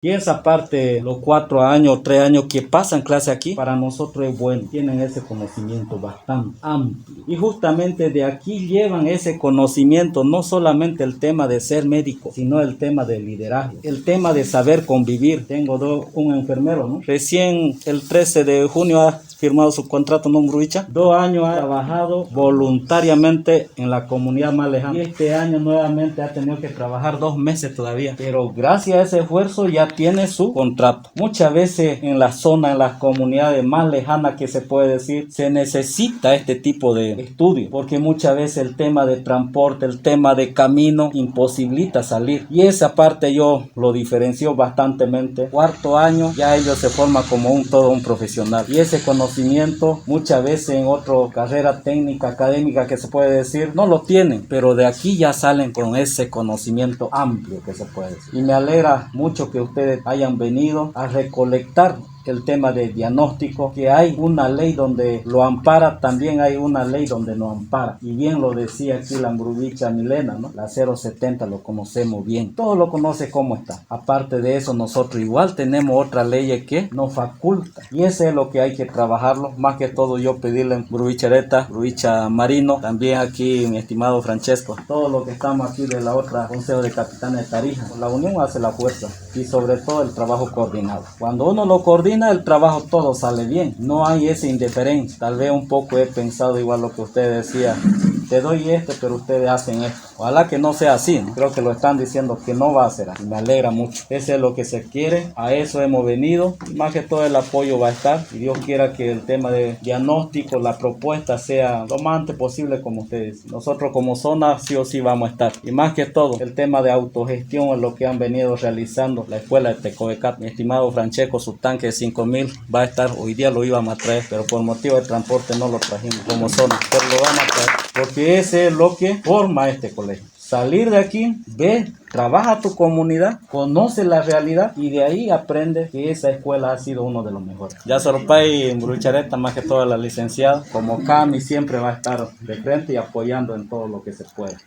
Y esa parte, los 4 años, 3 años que pasan clase aquí, para nosotros es bueno. Tienen ese conocimiento bastante amplio. Y justamente de aquí llevan ese conocimiento, no solamente el tema de ser médico, sino el tema de liderazgo, el tema de saber convivir. Tengo un enfermero, ¿no? Recién el 13 de junio ha firmado su contrato en Umbruicha. 2 años ha trabajado voluntariamente en la comunidad más lejana. Y este año nuevamente ha tenido que trabajar 2 meses todavía. Pero gracias a ese esfuerzo ya tiene su contrato. Muchas veces en la zona, en las comunidades más lejanas que se puede decir, se necesita este tipo de estudio. Porque muchas veces el tema de transporte, el tema de camino imposibilita salir. Y esa parte yo lo diferencio bastantemente. 4 años ya ellos se forman como todo un profesional. Y ese conocimiento muchas veces en otra carrera técnica, académica que se puede decir, no lo tienen, pero de aquí ya salen con ese conocimiento amplio que se puede decir. Y me alegra mucho que ustedes hayan venido a recolectar el tema de diagnóstico, que hay una ley donde lo ampara, también hay una ley donde no ampara. Y bien lo decía aquí la Umbruicha Milena, ¿no? La 070 lo conocemos bien. Todo lo conoce cómo está. Aparte de eso, nosotros igual tenemos otra ley que nos faculta. Y eso es lo que hay que trabajarlo. Más que todo yo pedirle a Umbruicha Marino, también aquí mi estimado Francesco, todo lo que estamos aquí de la otra Consejo de Capitanes de Tarija. La unión hace la fuerza y sobre todo el trabajo coordinado. Cuando uno lo coordina, el trabajo todo sale bien, no hay esa indiferencia. Tal vez un poco he pensado igual lo que usted decía, te doy esto pero ustedes hacen esto. Ojalá que no sea así, ¿no? Creo que lo están diciendo que no va a ser así. Me alegra mucho. Eso es lo que se quiere, a eso hemos venido. Y más que todo el apoyo va a estar. Y Dios quiera que el tema de diagnóstico, la propuesta sea lo más antes posible como ustedes. Nosotros como zona sí o sí vamos a estar. Y más que todo, el tema de autogestión es lo que han venido realizando la escuela de Tecovecat. Mi estimado Francesco, su tanque de 5.000 va a estar, hoy día lo íbamos a traer, pero por motivo de transporte no lo trajimos como zona. Pero lo vamos a traer, porque ese es lo que forma este colegio. Salir de aquí, ve, trabaja tu comunidad, conoce la realidad y de ahí aprende que esa escuela ha sido uno de los mejores. Ya Soropay en Bruchareta, más que toda la licenciada, como Cami siempre va a estar de frente y apoyando en todo lo que se pueda.